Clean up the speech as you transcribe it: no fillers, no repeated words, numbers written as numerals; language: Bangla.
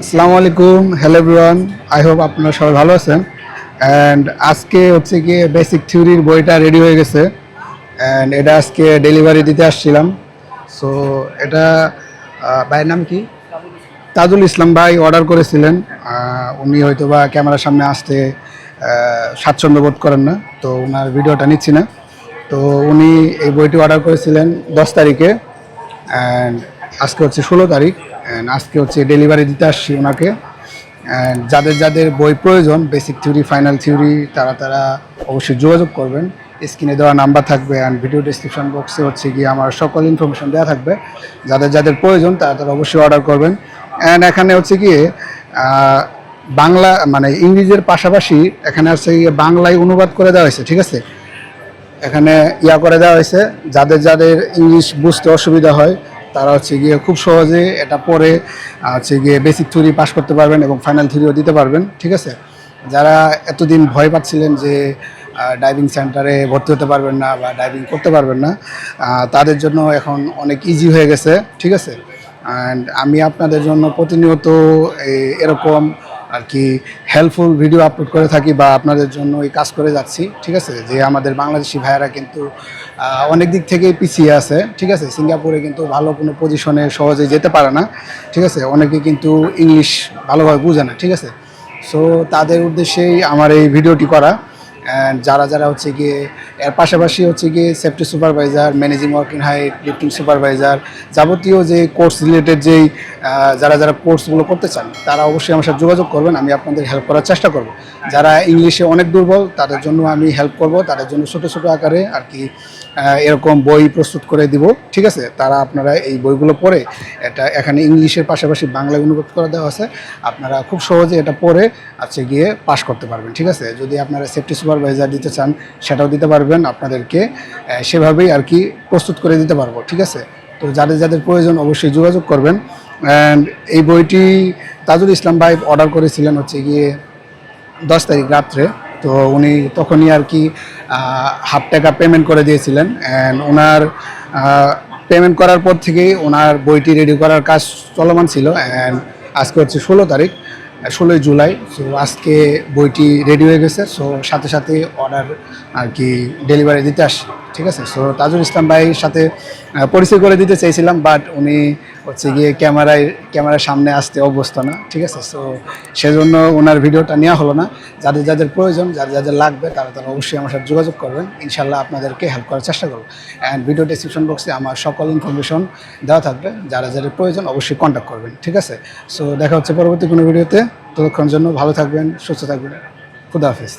আসসালামু আলাইকুম, হ্যালো এভরিওয়ান। আই হোপ আপনারা সবাই ভালো আছেন। অ্যান্ড আজকে হচ্ছে গিয়ে বেসিক থিওরির বইটা রেডি হয়ে গেছে, অ্যান্ড এটা আজকে ডেলিভারি দিতে আসছিলাম। সো এটা ভাইয়ের নাম কি? তাজুল ইসলাম ভাই অর্ডার করেছিলেন। উনি হয়তো বা ক্যামেরার সামনে আসতে স্বাচ্ছন্দ্য বোধ করেন না, তো ওনার ভিডিওটা নিচ্ছি না। তো উনি এই বইটি অর্ডার করেছিলেন 10 তারিখে, অ্যান্ড আজকে হচ্ছে 16 তারিখ, অ্যান্ড আজকে হচ্ছে ডেলিভারি দিতে আসছি ওনাকে। অ্যান্ড যাদের যাদের বই প্রয়োজন, বেসিক থিওরি, ফাইনাল থিওরি, তারা অবশ্যই যোগাযোগ করবেন। স্ক্রিনে দেওয়া নাম্বার থাকবে, অ্যান্ড ভিডিও ডিসক্রিপশন বক্সে হচ্ছে গিয়ে আমার সকল ইনফরমেশন দেওয়া থাকবে। যাদের যাদের প্রয়োজন তারা অবশ্যই অর্ডার করবেন। অ্যান্ড এখানে হচ্ছে গিয়ে বাংলা মানে ইংরেজির পাশাপাশি এখানে হচ্ছে গিয়ে বাংলায় অনুবাদ করে দেওয়া হয়েছে, ঠিক আছে? এখানে করে দেওয়া হয়েছে, যাদের যাদের ইংলিশ বুঝতে অসুবিধা হয় তারা হচ্ছে গিয়ে খুব সহজে এটা পড়ে হচ্ছে গিয়ে বেসিক থিওরি পাস করতে পারবেন এবং ফাইনাল থিওরিও দিতে পারবেন, ঠিক আছে? যারা এতদিন ভয় পাচ্ছিলেন যে ডাইভিং সেন্টারে ভর্তি হতে পারবেন না বা ডাইভিং করতে পারবেন না, তাদের জন্য এখন অনেক ইজি হয়ে গেছে, ঠিক আছে? অ্যান্ড আমি আপনাদের জন্য প্রতিনিয়ত এরকম আর কি হেল্পফুল ভিডিও আপলোড করে থাকি বা আপনাদের জন্য এই কাজ করে যাচ্ছি, ঠিক আছে? যে আমাদের বাংলাদেশি ভাইয়েরা কিন্তু অনেক দিক থেকেই পিছিয়ে আছে, ঠিক আছে? সিঙ্গাপুরে কিন্তু ভালো কোনো পজিশনে সহজে যেতে পারে না, ঠিক আছে? অনেকে কিন্তু ইংলিশ ভালোভাবে বুঝে না, ঠিক আছে? সো তাদের উদ্দেশ্যেই আমার এই ভিডিওটি করা। অ্যান্ড যারা যারা হচ্ছে গিয়ে এর পাশাপাশি হচ্ছে গিয়ে safety supervisor, managing working height, lifting supervisor, যাবতীয় যে কোর্স রিলেটেড যেই যারা যারা কোর্সগুলো করতে চান তারা অবশ্যই আমার সাথে যোগাযোগ করবেন। আমি আপনাদের হেল্প করার চেষ্টা করব। যারা ইংলিশে অনেক দুর্বল তাদের জন্য আমি হেল্প করব, তাদের জন্য ছোটো ছোটো আকারে আর কি এরকম বই প্রস্তুত করে দিব, ঠিক আছে? তারা আপনারা এই বইগুলো পড়ে, এটা এখানে ইংলিশের পাশাপাশি বাংলায় অনুবাদ করে দেওয়া আছে, আপনারা খুব সহজে এটা পড়ে আজকে গিয়ে পাস করতে পারবেন, ঠিক আছে? যদি আপনারা সেফটি সুপারভাইজার দিতে চান সেটাও দিতে পারবেন, আপনাদেরকে সেভাবেই আর কি প্রস্তুত করে দিতে পারবো, ঠিক আছে? তো যাদের যাদের প্রয়োজন অবশ্যই যোগাযোগ করবেন। অ্যান্ড এই বইটি তাজুল ইসলাম ভাই অর্ডার করেছিলেন হচ্ছে গিয়ে 10 তারিখ রাত্রে। তো উনি তখনই আর কি টাকা পেমেন্ট করে দিয়েছিলেন, অ্যান্ড ওনার পেমেন্ট করার পর থেকেই ওনার বইটি রেডি করার কাজ চলমান ছিল। অ্যান্ড আজকে হচ্ছে 16 তারিখ, 16 জুলাই। সো আজকে বইটি রেডি হয়ে গেছে। সো সাথে সাথে অর্ডার আর কি ডেলিভারি দিতে আসি, ঠিক আছে? সো তাজুল ইসলাম ভাইয়ের সাথে পরিচয় করে দিতে চাইছিলাম, বাট উনি হচ্ছে গিয়ে ক্যামেরার সামনে আসতে অভ্যস্ত না, ঠিক আছে? সো সেজন্য ওনার ভিডিওটা নেওয়া হলো না। যাদের যাদের প্রয়োজন, যাদের যাদের লাগবে তারা অবশ্যই আমার সাথে যোগাযোগ করবেন। ইনশাল্লাহ আপনাদেরকে হেল্প করার চেষ্টা করব। অ্যান্ড ভিডিও ডিসক্রিপশন বক্সে আমার সকল ইনফরমেশন দেওয়া থাকবে, যারা যাদের প্রয়োজন অবশ্যই কন্ট্যাক্ট করবেন, ঠিক আছে? সো দেখা হচ্ছে পরবর্তী কোনো ভিডিওতে। ততক্ষণ জন্য ভালো থাকবেন, সুস্থ থাকবেন। খুদা হাফেজ।